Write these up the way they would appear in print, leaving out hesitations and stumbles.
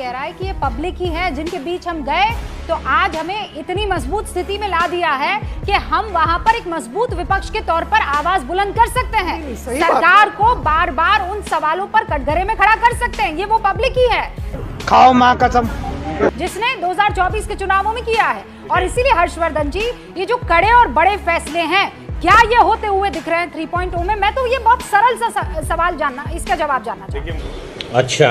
कह रहा है कि ये पब्लिक ही है जिनके बीच हम गए तो आज हमें इतनी मजबूत स्थिति में ला दिया है कि हम वहां पर एक मजबूत विपक्ष के तौर पर आवाज बुलंद कर सकते हैं, सरकार को बार बार उन सवालों पर कटघरे में खड़ा कर सकते हैं। ये वो पब्लिक ही है, खाओ मां कसम, जिसने 2024 के चुनावों में किया है। और इसीलिए हर्षवर्धन जी, ये जो कड़े और बड़े फैसले हैं, क्या ये होते हुए दिख रहे हैं 3.0 में? मैं तो ये बहुत सरल सा सवाल जानना, इसका जवाब जानना चाहती हूं। अच्छा,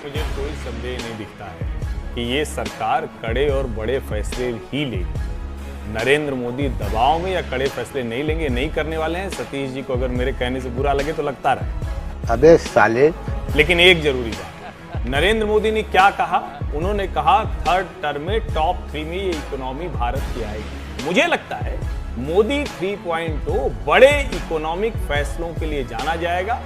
मुझे कोई संदेह नहीं दिखता है कि ये सरकार कड़े और बड़े फैसले ही लेगी। नरेंद्र मोदी दबाव में या कड़े फैसले नहीं लेंगे, नहीं करने वाले हैं। सतीश जी को अगर मेरे कहने से बुरा लगे तो लगता रहे। अबे साले। लेकिन एक जरूरी बात, नरेंद्र मोदी ने क्या कहा? उन्होंने कहा थर्ड टर्म में टॉप 3 में ये इकोनॉमी भारत की आएगी। मुझे लगता है मोदी 3.0 बड़े इकोनॉमिक फैसलों के लिए जाना जाएगा।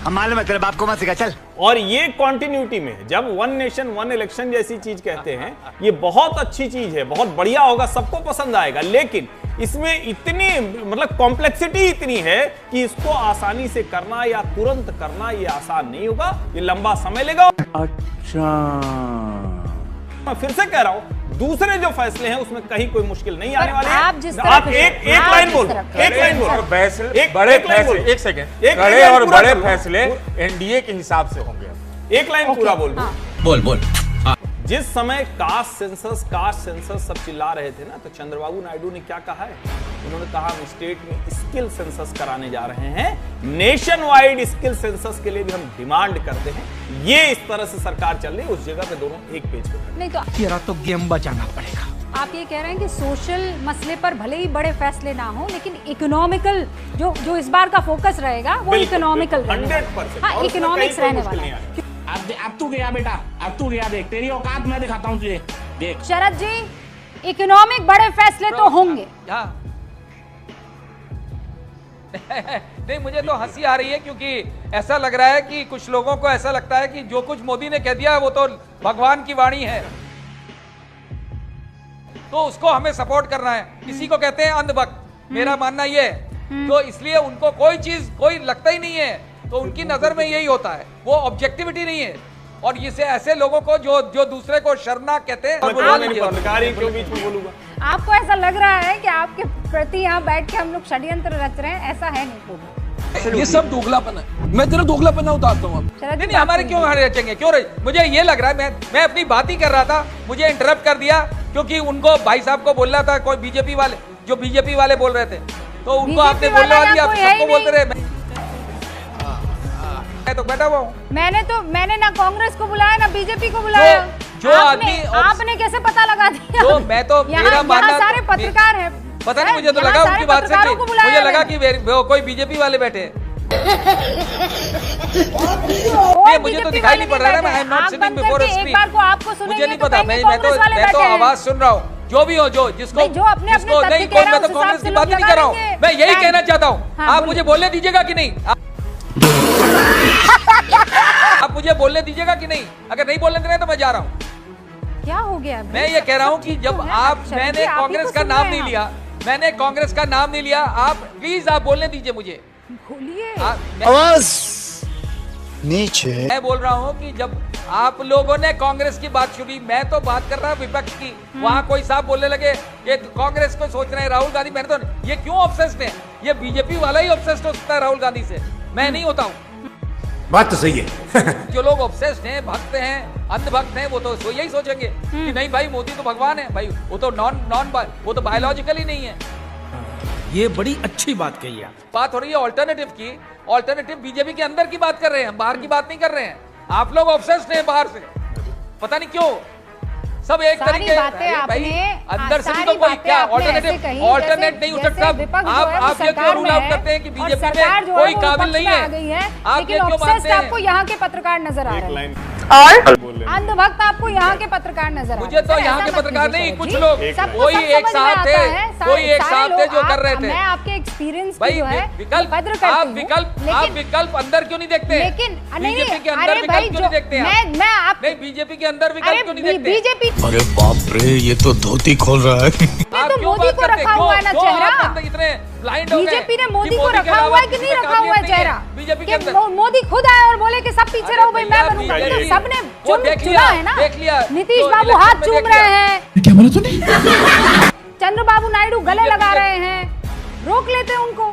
हमारे में तेरे बाप को मत सिखा, चल। और ये कंटिन्यूटी में जब वन नेशन वन इलेक्शन जैसी चीज कहते हैं, ये बहुत अच्छी चीज है, बहुत बढ़िया होगा, सबको पसंद आएगा। लेकिन इसमें इतनी मतलब कॉम्प्लेक्सिटी इतनी है कि इसको आसानी से करना या तुरंत करना ये आसान नहीं होगा, ये लंबा समय लेगा। अच्छा, मैं फिर से कह रहा हूं, दूसरे जो फैसले हैं उसमें कहीं कोई मुश्किल नहीं आने वाली है। आप जिस तरह आप एक लाइन बोलो, एक लाइन बोलो। बड़े फैसले, एक सेकंड, बड़े और बड़े फैसले एनडीए के हिसाब से होंगे। एक लाइन पूरा बोल दो। बोल। जिस समय कास्ट सेंसस सब चिल्ला रहे थे ना, तो चंद्रबाबू नायडू ने क्या कहा है? उन्होंने कहा हम स्टेट में स्किल सेंसस कराने जा रहे हैं, नेशन वाइड स्किल सेंसस के लिए भी हम डिमांड करते हैं। ये इस तरह से सरकार चल रही है, उस जगह पे दोनों एक पेज पे नहीं तो तेरा तो गेम बचाना पड़ेगा। आप ये कह रहे हैं कि सोशल मसले पर भले ही बड़े फैसले ना हो, लेकिन इकोनॉमिकल जो इस बार का फोकस रहेगा वो इकोनॉमिकल 100%। हाँ, इकोनॉमिक्स रहने वाला है। अब तू गया बेटा, अब तू गया, देख तेरी औकात मैं दिखाता हूँ तुझे, देख। शरद जी, इकोनॉमिक बड़े फैसले तो होंगे। नहीं, मुझे तो हंसी आ रही है क्योंकि ऐसा लग रहा है कि कुछ लोगों को ऐसा लगता है कि जो कुछ मोदी ने कह दिया है वो तो भगवान की वाणी है, तो उसको हमें सपोर्ट करना है। किसी को कहते हैं अंधभक्त, मेरा मानना ये है। तो इसलिए उनको कोई चीज कोई लगता ही नहीं है, तो उनकी नजर में यही होता है, वो ऑब्जेक्टिविटी नहीं है। और इसे ऐसे लोगों को जो दूसरे को शर्मनाक कहते हैं, पत्रकारी क्यों बीच में बोलूंगा? आपको ऐसा लग रहा है कि आपके प्रति यहाँ बैठ के हम लोग षड्यंत्र रच रहे हैं? ऐसा है नहीं। ये सब दोगलापन है। मैं तेरा दोगलापन उतारता हूँ। नहीं, हमारे क्यों रचेंगे, क्यों मुझे ये लग रहा है, मैं अपनी बात ही कर रहा था, मुझे इंटरप्ट कर दिया क्योंकि उनको भाई साहब को बोलना था, कोई बीजेपी वाले बोल रहे थे, तो उनको आपने बोलने वाली, आप सबको बोलते रहे। मैं तो बैठा हुआ हूँ। मैंने ना कांग्रेस को बुलाया ना बीजेपी को बुलाया। जो आदमी आपने कैसे पता लगा दिया? तो मैं तो मेरा मानना, सारे पत्रकार हैं। पता नहीं, मुझे तो लगा उनकी बात से, मुझे लगा कि कोई बीजेपी वाले बैठे हैं। मुझे तो दिखाई नहीं पड़ रहा है, मैं I am not sitting before a screen. मुझे नहीं पता, मैं तो आवाज सुन रहा हूँ। जो भी हो, जिसको जिसको नहीं, मैं तो कांग्रेस की बात ही नहीं कर रहा हूँ, मैं यही कहना चाहता हूँ। आप मुझे बोलने दीजिएगा कि नहीं? आप मुझे बोलने दीजिएगा कि नहीं? अगर नहीं बोलने दे रहे तो मैं जा रहा हूँ। क्या हो गया? मैं ये कह रहा हूँ कि जब मैंने कांग्रेस का नाम नहीं लिया, मैंने कांग्रेस का नाम नहीं लिया, आप प्लीज आप बोलने दीजिए मुझे। बोलिए। आवाज नीचे। मैं बोल रहा हूँ कि जब आप लोगों ने कांग्रेस की बात शुरू, मैं तो बात कर रहा हूँ विपक्ष की। वहाँ कोई साहब बोलने लगे कि कांग्रेस को सोच रहे हैं राहुल गांधी। मैंने तो ये क्यों ऑब्सेस्ड है? ये बीजेपी वाला ही ऑब्सेस्ड हो सकता है राहुल गांधी से, मैं नहीं होता हूँ। बात तो सही है। जो लोग ऑब्सेस्ड हैं, भक्त हैं, अंधभक्त हैं, वो तो यही सोचेंगे कि नहीं भाई मोदी तो भगवान है भाई, वो तो वो तो बायोलॉजिकल ही नहीं है। ये बड़ी अच्छी बात कही है। बात हो रही है ऑल्टरनेटिव की। ऑल्टरनेटिव बीजेपी के अंदर की बात कर रहे हैं, हम बाहर की बात नहीं कर रहे हैं। आप लोग ऑब्सेस्ड हैं बाहर से, पता नहीं क्यों। सब एक तरीके भाई, अंदर से भी तो कोई क्या ऑल्टरनेट नहीं हो सकता। आप ये क्यों रूल आउट करते हैं कि बीजेपी में कोई काबिल नहीं है? आप ये क्यों मानते हैं? आपको यहाँ के पत्रकार नजर आ रहे हैं और अंधभक्त आपको यहाँ के पत्रकार नजर आ रहे हैं। मुझे तो यहाँ के पत्रकार नहीं, कुछ लोग कोई एक साथ थे जो कर रहे थे। मैं आपके एक्सपीरियंस भाई आप विकल्प अंदर क्यों नहीं देखते? लेकिन बीजेपी के अंदर विकल्प क्यों नहीं देखते? नहीं, बीजेपी के अंदर विकल्प क्यों नहीं देखते? बीजेपी, अरे बाप रे, ये तो धोती खोल रहा है। आप तो क्यों मोदी बात को करते? रखा हुआ है ना चेहरा। इतने ब्लाइंड हो गए बीजेपी ने कि मोदी को के रखा अलावा हुआ है कि किसी नहीं का रखा हुआ है काबिलियत नहीं चेहरा? बीजेपी के कि अंदर मोदी खुद आए और बोले कि सब पीछे रहो भाई, मैं बनूंगा। भैया, तो सबने वो देख चुना लिया, है ना। देख लिया। नीतीश तो बाबू इलेक्शन हाथ में चूम देख रहे लिया। हैं, क्या बोला तूने? चंद्रबाबू नायडू गले लगा रहे हैं, रोक लेते हैं उनको।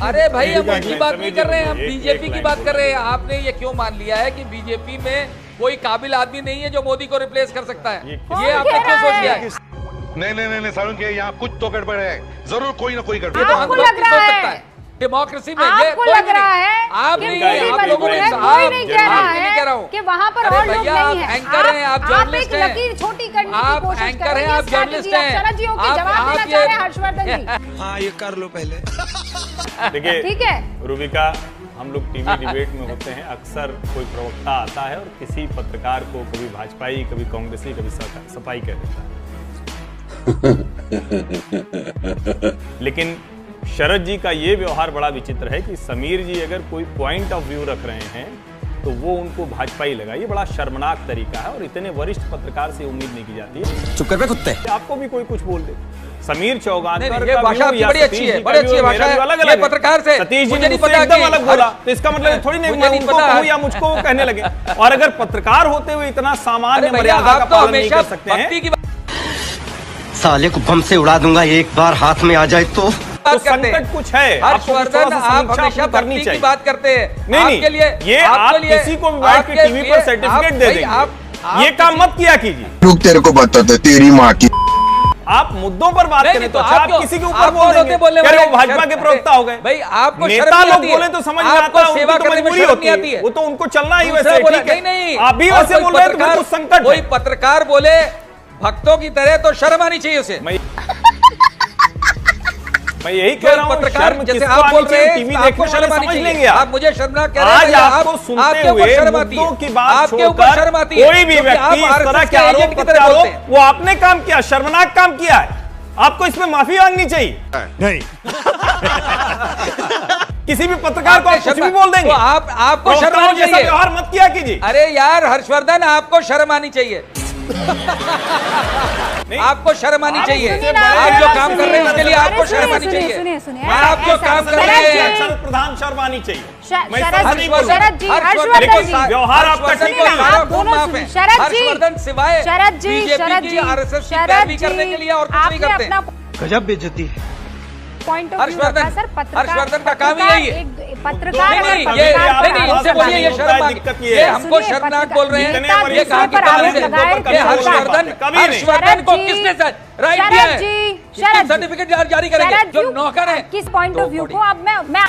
अरे भाई हम उनकी लाइन, बात नहीं कर रहे हैं, हम एक बीजेपी की लाइन बात बोल कर रहे हैं। आपने ये क्यों मान लिया है कि बीजेपी में कोई काबिल आदमी नहीं है जो मोदी को रिप्लेस कर सकता है? ये आपने क्यों सोच लिया है? नहीं सारुण के यहाँ कुछ तो गड़बड़ है, जरूर कोई ना कोई गड़बड़। ये तो आपको अंधभक्ति लग रहा सोच है? सकता है। डेमोक्रेसी में ये आपको कोई लग नहीं। रहा है आप कि नहीं, मोदी आप लोगों मजबूत ने है, आप कोई नहीं कह रहा नहीं कह रहा है हूं कि वहां पर अरे और लोग भैया, नहीं आप है। एंकर हैं, आप जर्नलिस्ट एक हैं। लकीर छोटी करने की आप कोशिश एंकर कर रहे हैं, हैं, आप जर्नलिस्ट strategy। हैं। शरद जी होके आप- जवाब आप देना ये- चाह रहे हैं हर्षवर्धन जी। हाँ ये कर लो पहले। देखिए ठीक है। रूबिका, हम लोग टीवी डिबेट में होते हैं, अक्सर कोई प्रवक्ता आता है और किसी पत्रकार को कभी भाजपाई, कभी कांग्रेसी, कभी सपाई कह देता है। लेकिन शरद जी का ये व्यवहार बड़ा विचित्र है कि समीर जी अगर कोई पॉइंट ऑफ व्यू रख रहे हैं तो वो उनको भाजपाई लगा। ये बड़ा शर्मनाक तरीका है और इतने वरिष्ठ पत्रकार से उम्मीद नहीं की जाती है। चुप कर बे कुत्ते। आपको भी कोई कुछ बोल दे। समीर चौगानकर ये का भाषा व्यू या बड़ी अच्छी सतीश है, जी बड़ी का अच्छी व्यू भाषा मेरा है। व्यू अलग ये अलग है। पत्रकार से सतीश जी मुझे ने नहीं मुझसे पता एकदम कि अलग बोला, तो इसका मतलब थोड़ी नहीं मुझे मैं नहीं उनको पता। कहूं या मुझको वो कहने लगे। और अगर पत्रकार होते हुए इतना सामान्य अरे भैया, मर्यादा का आप तो पालन नहीं हमेशा कर सकते हैं भक्ति की साले को बम से उड़ा दूंगा एक बार हाथ में आ जाए तो। तो बात करते हैं। संकट कुछ है। आपको थोड़ा हर्षवर्धन, सा आप समीक्षा हमेशा अपनी करनी भक्ति की चाहिए। बात करते हैं। नहीं आपके लिए ये आपके आप लिए- किसी को भी बैठ के आपके टीवी लिए- पर सर्टिफिकेट दे भाई, देंगे। ये काम मत किया कीजिए। रुक, तेरे को बताते तेरी माँ की। आप मुद्दों पर बात नहीं, करें तो तो अच्छा, आप आप किसी के ऊपर आप बोल कौन होते देंगे। बोलने कह रहे वाले? हो भाजपा के प्रवक्ता हो गए। भाई, आपको शर्म नेता नहीं लोग आती है। बोले तो समझ में आपको आता है, सेवा उनकी तो करने में मजबूरी शर्म होती नहीं आती है। है। वो तो उनको चलना ही दूसरा वैसे बोला, ठीक है। नहीं, आप भी और वैसे कोई बोल रहे हैं तो पत्रकार- कुछ संकट कोई है। पत्रकार बोले भक्तों की तरह तो शर्म आनी चाहिए उसे। मैं यही कह रहा हूँ, पत्रकार शर्म जैसे किसको आप बोल आनी रहे चाहिए, हैं, टीवी आपको देखने शर्म वाले आनी समझ चाहिए। लेंगे। आप मुझे शर्मनाक कह रहे हैं, आज भैया, आपको आप- सुनते आपके ऊपर हुए शर्म आती है। मुद्दों की बात आपके ऊपर छोड़कर शर्म आती है। कोई भी क्योंकि व्यक्ति आप इस तरह RSS के के आरोप एजेंट की तरह प्रत्यारोप, बोलते हैं। वो आपने काम किया, शर्मनाक काम किया है। आपको इसमें माफी मांगनी चाहिए। नहीं, किसी भी पत्रकार को आप कुछ भी बोल देंगे। तो आपको शर्म प्रवक्ताओं आनी जैसा चाहिए। व्यवहार मत किया कीजिए। अरे यार हर्षवर्धन, आपको शर्म आनी चाहिए। आपको शर्म आनी चाहिए। सुनिए ना, आप जो काम कर रहे हैं सुनिए, उसके लिए आपको अरे शर्म आनी सुनिए, चाहिए। सुनिए, सुनिए। आप जो ऐसा- काम कर शरद रहे जी, हैं शरद प्रधान शर्म आनी चाहिए। मैं इस शरद तरह से नहीं बोल रहा। शरद जी, हर्षवर्धन हर्षवर्धन जी, व्यवहार आपका हर्षवर्धन ठीक के नहीं है। सारा आप दोनों खून माफ सुनिए। है। शरद जी, हर्षवर्धन सिवाय शरद जी, बीजेपी शरद की जी, RSS की शरद पैरवी जी, करने के लिए और कुछ नहीं आपने करते। अपना गजब बेइज्जती है। पॉइंट ऑफ व्यू हर्षवर्धन- रखा सर। पत्रकार हर्षवर्धन का काम ही यही है। पत्रकार नहीं, अगर नहीं, पत्रकार ये पर नहीं, आरोप इनसे बोलिए ये लगाए- शर्म आ दिक्कत गई। ये ये है। हमको सुनिए, शर्मनाक पत्रकार- बोल रहे हैं। नेता ये दूसरे कहाँ की पर बात आरोप है? लगाए ये तो हर्षवर्धन कभी नहीं। हर्षवर्धन को शरद जी, किसने राइट दिया है? शरद जी, किसके शरद जी, सर्टिफिकेट जारी करेंगे शरद जो जी, नौकर है? किस पॉइंट ऑफ व्यू को अब मैं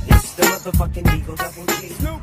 It's the motherfucking Eagle Double G.